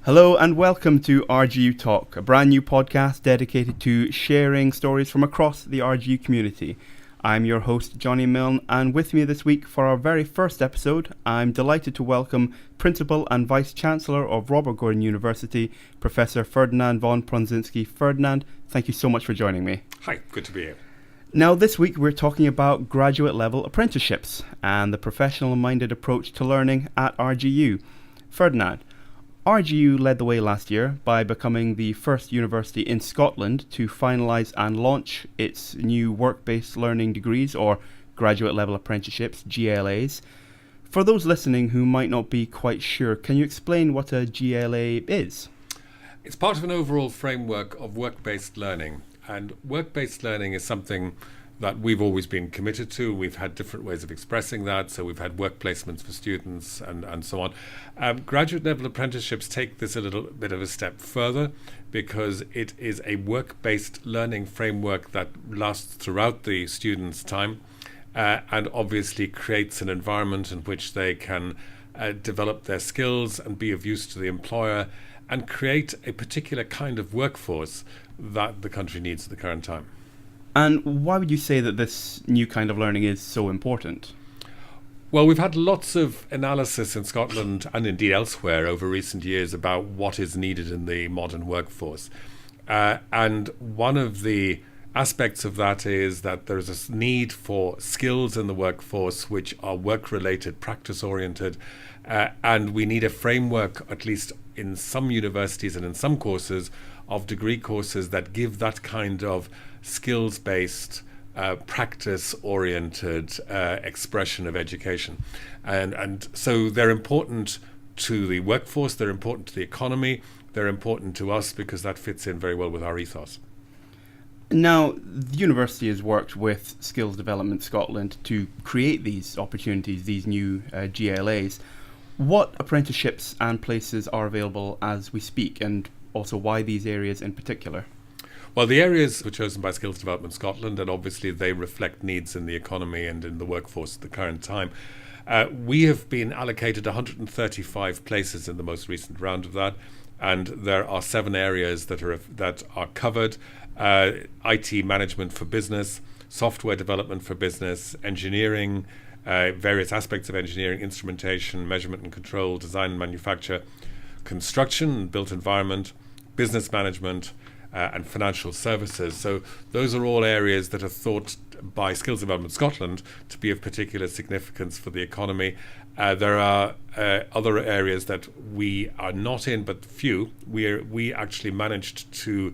Hello and welcome to RGU Talk, a brand new podcast dedicated to sharing stories from across the RGU community. I'm your host, Johnny Milne, and with me this week for our very first episode, I'm delighted to welcome Principal and Vice-Chancellor of Robert Gordon University, Professor Ferdinand von Prondzynski. Ferdinand, thank you so much for joining me. Hi, good to be here. Now, this week we're talking about graduate-level apprenticeships and the professional-minded approach to learning at RGU. Ferdinand, RGU led the way last year by becoming the first university in Scotland to finalise and launch its new work-based learning degrees, or graduate level apprenticeships, GLAs. For those listening who might not be quite sure, can you explain what a GLA is? It's part of an overall framework of work-based learning, and work-based learning is something that we've always been committed to. We've had different ways of expressing that, so we've had work placements for students and so on. Graduate level apprenticeships take this a little bit of a step further because it is a work-based learning framework that lasts throughout the student's time and obviously creates an environment in which they can develop their skills and be of use to the employer and create a particular kind of workforce that the country needs at the current time. And why would you say that this new kind of learning is so important? Well, we've had lots of analysis in Scotland and indeed elsewhere over recent years about what is needed in the modern workforce. And one of the aspects of that is that there's a need for skills in the workforce which are work-related, practice-oriented, and we need a framework, at least in some universities and in some courses, of degree courses that give that kind of skills-based, practice-oriented expression of education. And so they're important to the workforce, they're important to the economy, they're important to us because that fits in very well with our ethos. Now, the university has worked with Skills Development Scotland to create these opportunities, these new GLAs. What apprenticeships and places are available as we speak, and also why these areas in particular? Well, the areas were chosen by Skills Development Scotland, and obviously they reflect needs in the economy and in the workforce at the current time. We have been allocated 135 places in the most recent round of that, and there are 7 areas that are covered: IT management for business, software development for business, engineering, various aspects of engineering, instrumentation, measurement and control, design and manufacture, construction and built environment, business management, and financial services. So those are all areas that are thought by Skills Development Scotland to be of particular significance for the economy. There are other areas that we are not in, but few. We actually managed to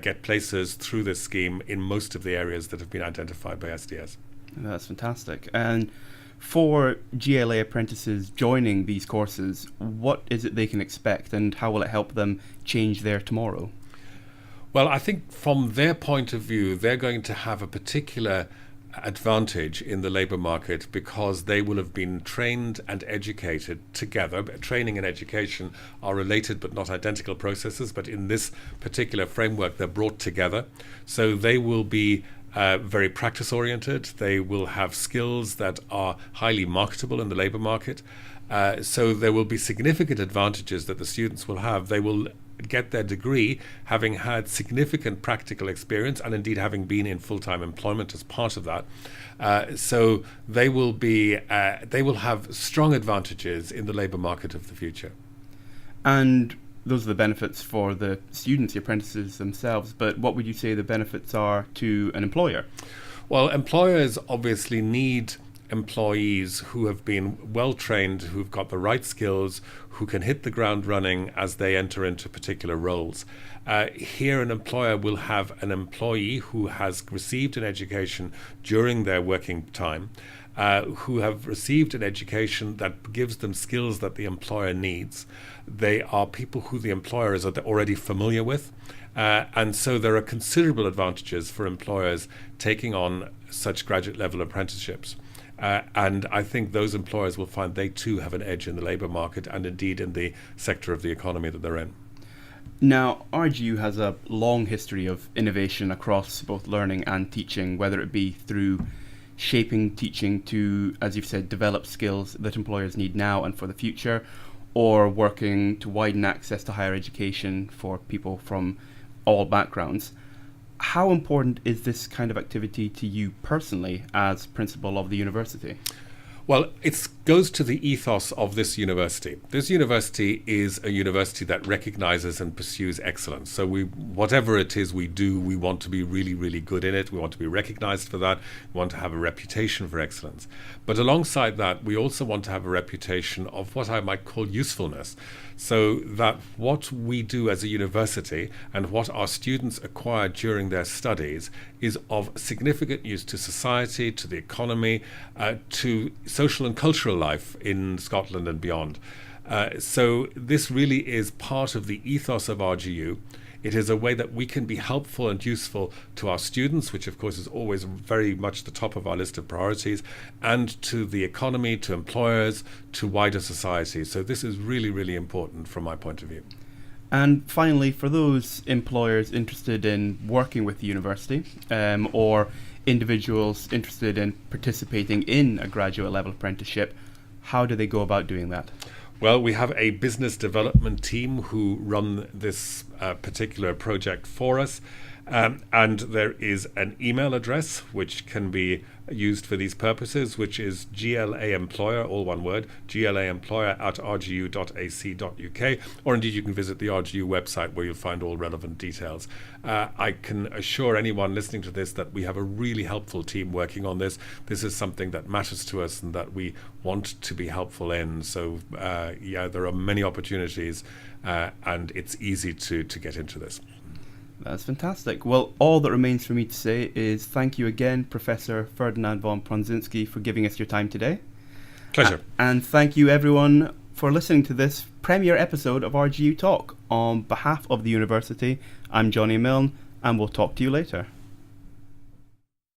get places through this scheme in most of the areas that have been identified by SDS. That's fantastic. And for GLA apprentices joining these courses, what is it they can expect and how will it help them change their tomorrow? Well, I think from their point of view, they're going to have a particular advantage in the labour market because they will have been trained and educated together. Training and education are related but not identical processes, but in this particular framework, they're brought together. So they will be very practice oriented. They will have skills that are highly marketable in the labour market. So there will be significant advantages that the students will have. They will get their degree having had significant practical experience and indeed having been in full-time employment as part of that. So they will have strong advantages in the labour market of the future. And those are the benefits for the students, the apprentices themselves, but what would you say the benefits are to an employer? Well, employers obviously need employees who have been well trained, who've got the right skills, who can hit the ground running as they enter into particular roles. Here an employer will have an employee who has received an education during their working time, who have received an education that gives them skills that the employer needs. They are people who the employer is already familiar with. And so there are considerable advantages for employers taking on such graduate level apprenticeships. And I think those employers will find they too have an edge in the labour market and indeed in the sector of the economy that they're in. Now, RGU has a long history of innovation across both learning and teaching, whether it be through shaping teaching to, as you've said, develop skills that employers need now and for the future, or working to widen access to higher education for people from all backgrounds. How important is this kind of activity to you personally as principal of the university? Well, it goes to the ethos of this university. This university is a university that recognizes and pursues excellence. So whatever it is we do, we want to be really, really good in it. We want to be recognized for that. We want to have a reputation for excellence. But alongside that, we also want to have a reputation of what I might call usefulness. So that what we do as a university and what our students acquire during their studies is of significant use to society, to the economy, to social and cultural life in Scotland and beyond. So this really is part of the ethos of RGU. It is a way that we can be helpful and useful to our students, which of course is always very much the top of our list of priorities, and to the economy, to employers, to wider society. So this is really, really important from my point of view. And finally, for those employers interested in working with the university, or individuals interested in participating in a graduate level apprenticeship, how do they go about doing that? Well, we have a business development team who run this particular project for us. And there is an email address which can be used for these purposes, which is glaemployer, all one word, glaemployer@rgu.ac.uk, or indeed you can visit the RGU website where you'll find all relevant details. I can assure anyone listening to this that we have a really helpful team working on this. This is something that matters to us and that we want to be helpful in. So there are many opportunities and it's easy to get into this. That's fantastic. Well, all that remains for me to say is thank you again, Professor Ferdinand von Prondzynski, for giving us your time today. Pleasure. And thank you, everyone, for listening to this premiere episode of RGU Talk. On behalf of the university, I'm Johnny Milne, and we'll talk to you later.